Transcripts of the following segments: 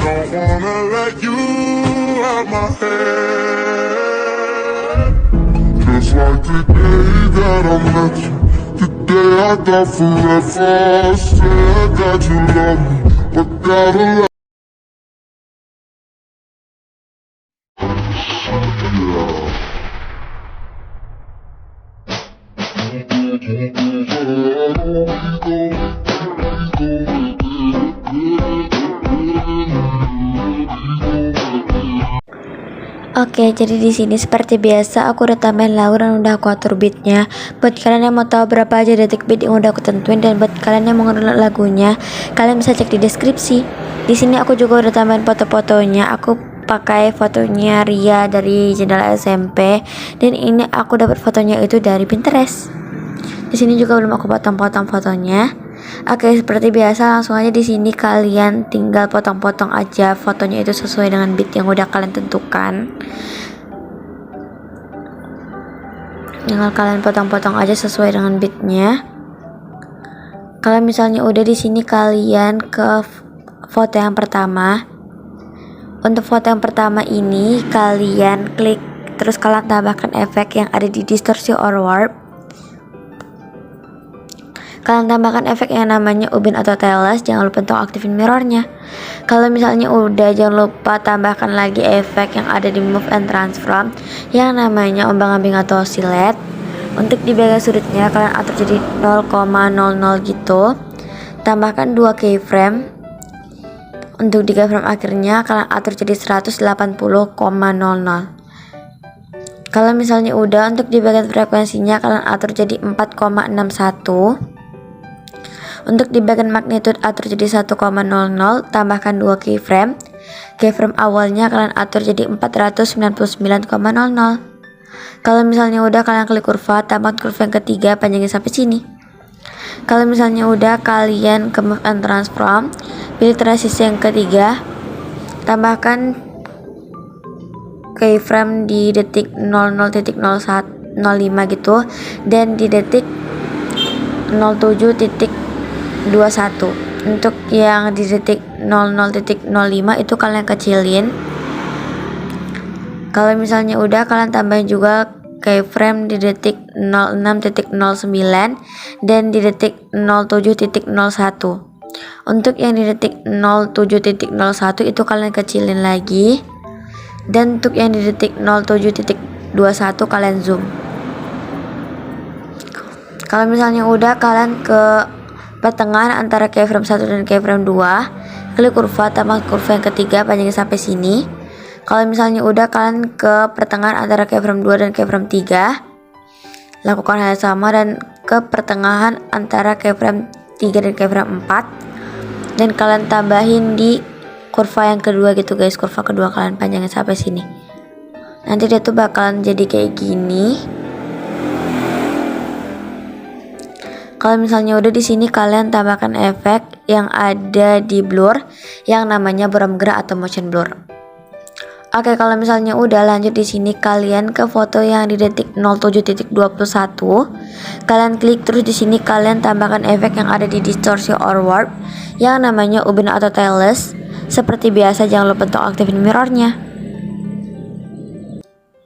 Don't wanna let you out my head. Just like the day that I met you, the day I thought forever. Said that you love me, but gotta let Oke, jadi di sini seperti biasa aku udah tambahin lagu dan udah aku atur beatnya. Buat kalian yang mau tahu berapa aja detik beat yang udah aku tentuin, dan buat kalian yang mau ngedownload lagunya, kalian bisa cek di deskripsi. Di sini aku juga udah tambahin foto-fotonya. Aku pakai fotonya Ria dari jendela SMP, dan ini aku dapat fotonya itu dari Pinterest. Di sini juga belum aku potong-potong fotonya. Oke, seperti biasa langsung aja di sini kalian tinggal potong-potong aja fotonya itu sesuai dengan beat yang udah kalian tentukan. Tinggal kalian potong-potong aja sesuai dengan beatnya. Kalau misalnya udah di sini kalian ke foto yang pertama. Untuk foto yang pertama ini kalian klik, terus kalian tambahkan efek yang ada di distorsi or warp. Kalian tambahkan efek yang namanya ubin atau tailless. Jangan lupa untuk aktifin mirrornya. Kalau misalnya udah, jangan lupa tambahkan lagi efek yang ada di move and transform yang namanya ombang-ambing atau oscillate. Untuk di bagian sudutnya kalian atur jadi 0,00 gitu. Tambahkan 2 keyframe. Untuk di keyframe akhirnya kalian atur jadi 180,00. Kalau misalnya udah, untuk di bagian frekuensinya kalian atur jadi 4,61. Untuk di bagian magnitude atur jadi 1,00, tambahkan 2 keyframe. Keyframe awalnya kalian atur jadi 499,00. Kalau misalnya udah, kalian klik kurva, tambahkan kurva yang ketiga, panjangin sampai sini. Kalau misalnya udah, kalian ke move and transform, pilih transisi yang ketiga, tambahkan keyframe di detik 00.05 gitu, dan di detik 07.21. Untuk yang di detik 00.05 itu kalian kecilin. Kalau misalnya udah, kalian tambahin juga keyframe di detik 06.09 dan di detik 07.01. Untuk yang di detik 07.01 itu kalian kecilin lagi, dan untuk yang di detik 07.21 kalian zoom. Kalau misalnya udah, kalian ke pertengahan antara keyframe 1 dan keyframe 2, klik kurva, tambah kurva yang ketiga, panjangin sampai sini. Kalau misalnya udah, kalian ke pertengahan antara keyframe 2 dan keyframe 3, lakukan hal yang sama, dan ke pertengahan antara keyframe 3 dan keyframe 4, dan kalian tambahin di kurva yang kedua gitu guys. Kurva kedua kalian panjangin sampai sini. Nanti dia tuh bakalan jadi kayak gini. Kalau misalnya udah, di sini kalian tambahkan efek yang ada di blur yang namanya buram gerak atau motion blur. Oke, kalau misalnya udah, lanjut di sini kalian ke foto yang di detik 07.21. Kalian klik, terus di sini kalian tambahkan efek yang ada di distorsi or warp yang namanya ubin atau tailless. Seperti biasa, jangan lupa untuk aktifin mirrornya.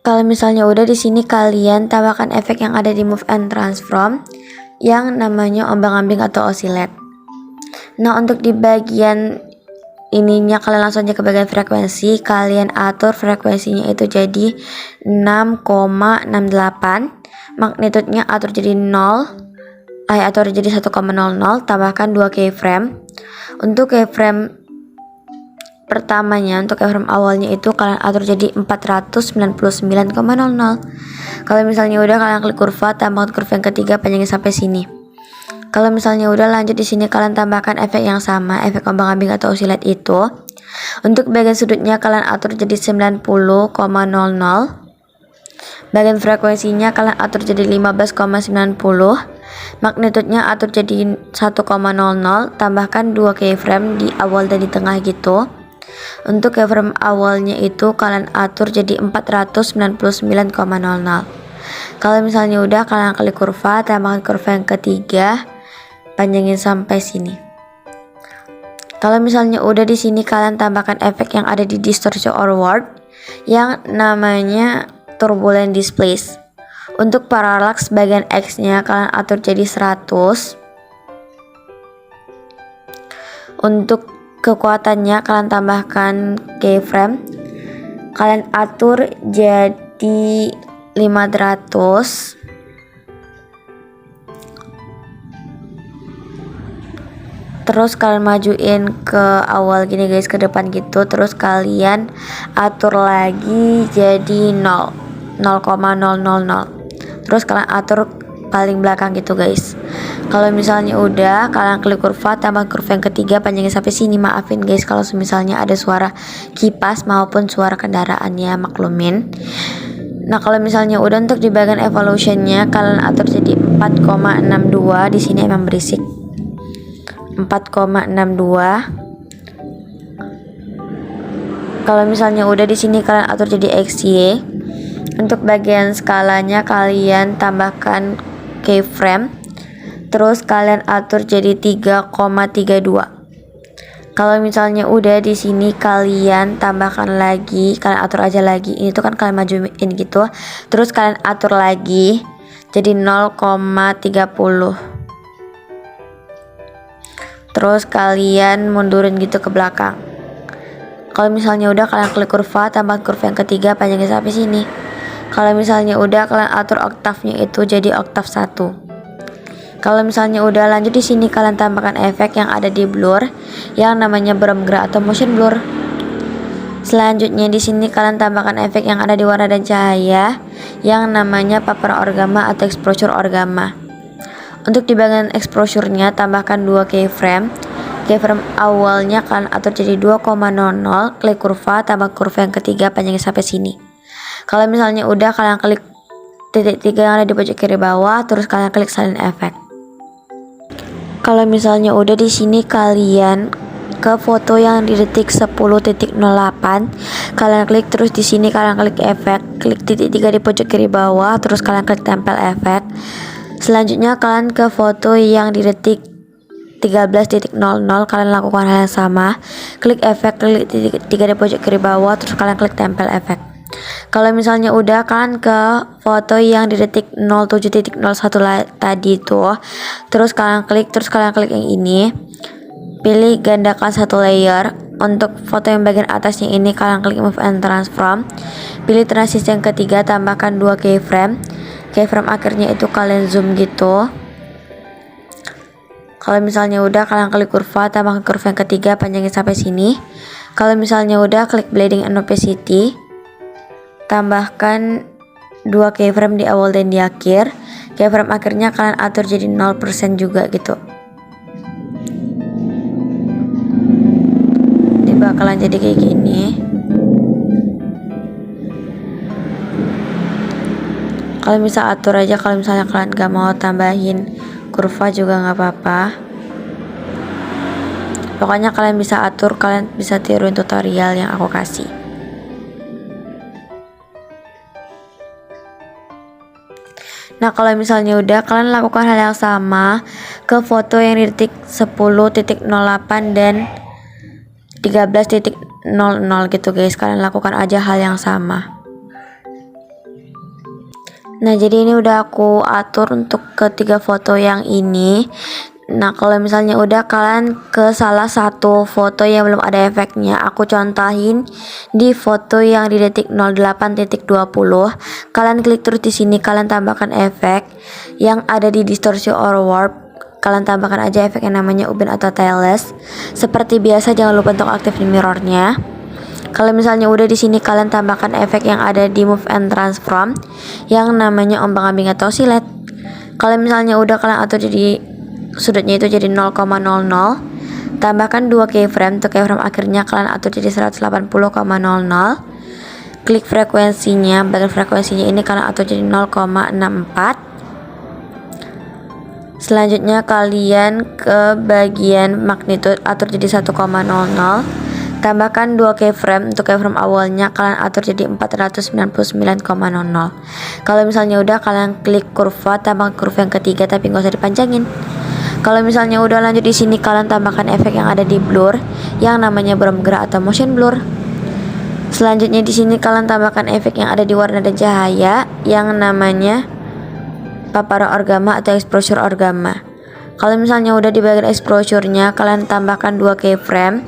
Kalau misalnya udah, di sini kalian tambahkan efek yang ada di move and transform yang namanya ombang-ambing atau oscillate. Nah, untuk di bagian ininya kalian langsung aja ke bagian frekuensi. Kalian atur frekuensinya itu jadi 6,68. Magnitudenya atur jadi 0. Atur jadi 1,00. Tambahkan 2 keyframe. Untuk keyframe pertamanya, untuk keyframe awalnya itu kalian atur jadi 499,00. Kalau misalnya udah, kalian klik kurva, tambahkan kurva yang ketiga, panjangin sampai sini. Kalau misalnya udah, lanjut di sini kalian tambahkan efek yang sama, efek ombang-ambing atau oscillate itu. Untuk bagian sudutnya kalian atur jadi 90,00. Bagian frekuensinya kalian atur jadi 15,90. Magnitudenya atur jadi 1,00. Tambahkan 2 keyframe di awal dan di tengah gitu. Untuk keyframe awalnya itu kalian atur jadi 499,00. Kalau misalnya udah, kalian klik kurva, tambahkan kurva yang ketiga, panjangin sampai sini. Kalau misalnya udah di sini kalian tambahkan efek yang ada di distortion or warp yang namanya turbulent displace. Untuk parallax bagian X-nya kalian atur jadi 100. Untuk kekuatannya kalian tambahkan keyframe. Kalian atur jadi 500. Terus kalian majuin ke awal gini guys, ke depan gitu. Terus kalian atur lagi jadi 0,000. Terus kalian atur paling belakang gitu guys. Kalau misalnya udah, kalian klik kurva, tambah kurva yang ketiga, panjangin sampai sini. Maafin guys kalau misalnya ada suara kipas maupun suara kendaraannya, maklumin. Nah kalau misalnya udah, untuk di bagian evolutionnya kalian atur jadi 4,62. Di sini emang berisik. 4,62. Kalau misalnya udah, di sini kalian atur jadi XY. Untuk bagian skalanya kalian tambahkan keyframe. Terus kalian atur jadi 3,32. Kalau misalnya udah, di sini kalian tambahkan lagi, kalian atur aja lagi. Ini tuh kan kalian majuin gitu. Terus kalian atur lagi jadi 0,30. Terus kalian mundurin gitu ke belakang. Kalau misalnya udah, kalian klik kurva, tambah kurva yang ketiga, panjangin sampai sini. Kalau misalnya udah, kalian atur oktavnya itu jadi oktav 1. Kalau misalnya udah, lanjut di sini kalian tambahkan efek yang ada di blur yang namanya berem gerak atau motion blur. Selanjutnya di sini kalian tambahkan efek yang ada di warna dan cahaya yang namanya paper orgama atau exposure orgama. Untuk di bagian exposure-nya tambahkan 2 keyframe. Keyframe awalnya kalian atur jadi 2,00, klik kurva, tambah kurva yang ketiga, panjangin sampai sini. Kalau misalnya udah, kalian klik titik 3 yang ada di pojok kiri bawah, terus kalian klik salin efek. Kalau misalnya udah, di sini kalian ke foto yang di detik 10.08, kalian klik, terus di sini kalian klik efek, klik titik 3 di pojok kiri bawah, terus kalian klik tempel efek. Selanjutnya kalian ke foto yang di detik 13.00, kalian lakukan hal yang sama, klik efek, klik titik 3 di pojok kiri bawah, terus kalian klik tempel efek. Kalau misalnya udah, kalian ke foto yang di detik 07.01 tadi tuh, terus kalian klik yang ini, pilih gandakan satu layer. Untuk foto yang bagian atasnya ini kalian klik move and transform, pilih transisi yang ketiga, tambahkan 2 keyframe. Keyframe akhirnya itu kalian zoom gitu. Kalau misalnya udah, kalian klik kurva, tambahkan kurva yang ketiga, panjangin sampai sini. Kalau misalnya udah, klik blending and opacity, tambahkan 2 keyframe di awal dan di akhir. Keyframe akhirnya kalian atur jadi 0% juga gitu. Ini bakalan jadi kayak gini. Kalian bisa atur aja, kalau misalnya kalian gak mau tambahin kurva juga gak apa-apa. Pokoknya kalian bisa atur, kalian bisa tiruin tutorial yang aku kasih. Nah kalau misalnya udah, kalian lakukan hal yang sama ke foto yang di detik 10.08 dan 13.00 gitu guys. Kalian lakukan aja hal yang sama. Nah jadi ini udah aku atur untuk ketiga foto yang ini. Nah kalau misalnya udah, kalian ke salah satu foto yang belum ada efeknya, aku contohin di foto yang di detik 08.20. Kalian klik terus di sini, kalian tambahkan efek yang ada di distortion or warp. Kalian tambahkan aja efek yang namanya ubin atau tailless. Seperti biasa jangan lupa untuk aktifin mirrornya. Kalau misalnya udah, di sini kalian tambahkan efek yang ada di move and transform yang namanya ombang-ambing atau silet. Kalau misalnya udah, kalian atur jadi sudutnya itu jadi 0,00. Tambahkan 2 keyframe. Untuk keyframe akhirnya kalian atur jadi 180,00. Klik frekuensinya, bagian frekuensinya ini kalian atur jadi 0,64. Selanjutnya kalian ke bagian magnitude, atur jadi 1,00. Tambahkan 2 keyframe. Untuk keyframe awalnya kalian atur jadi 499,00. Kalau misalnya udah, kalian klik kurva, tambahkan kurva yang ketiga tapi nggak usah dipanjangin. Kalau misalnya udah, lanjut di sini kalian tambahkan efek yang ada di blur yang namanya belum gerak atau motion blur. Selanjutnya di sini kalian tambahkan efek yang ada di warna dan cahaya yang namanya paparan orgama atau exposure orgama. Kalau misalnya udah di bagian exposure-nya, kalian tambahkan 2 keyframe.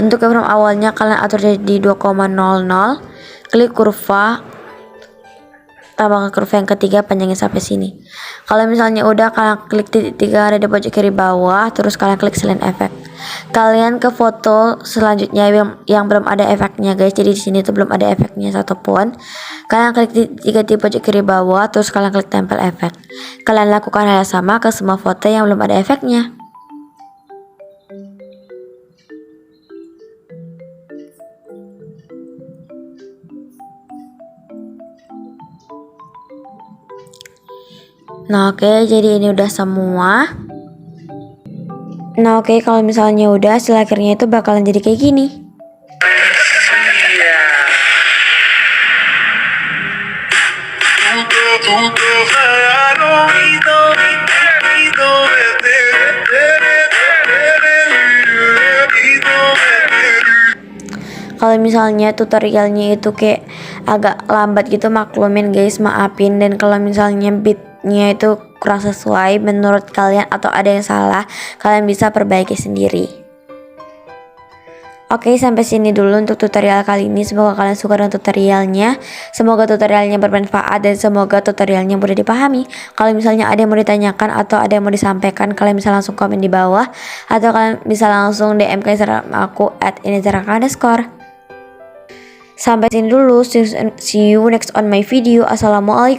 Untuk keyframe awalnya kalian atur jadi 2,00, klik kurva, tambahkan kurva yang ketiga, panjangin sampai sini. Kalau misalnya udah, kalian klik titik 3 ada di pojok kiri bawah, terus kalian klik selain efek. Kalian ke foto selanjutnya yang belum ada efeknya guys. Jadi di sini tuh belum ada efeknya satupun. Kalian klik titik 3 di pojok kiri bawah, terus kalian klik tempel efek. Kalian lakukan hal yang sama ke semua foto yang belum ada efeknya. Nah oke, jadi ini udah semua. Nah oke, kalau misalnya udah, hasil akhirnya itu bakalan jadi kayak gini. Kalau misalnya tutorialnya itu kayak agak lambat gitu, maklumin guys, maafin. Dan kalau misalnya beatnya itu kurang sesuai menurut kalian atau ada yang salah, kalian bisa perbaiki sendiri. Oke, sampai sini dulu untuk tutorial kali ini. Semoga kalian suka dengan tutorialnya. Semoga tutorialnya bermanfaat dan semoga tutorialnya mudah dipahami. Kalau misalnya ada yang mau ditanyakan atau ada yang mau disampaikan, kalian bisa langsung komen di bawah atau kalian bisa langsung DM ke Instagram aku @inezaraka_. Sampai sini dulu. See you next on my video. Assalamualaikum.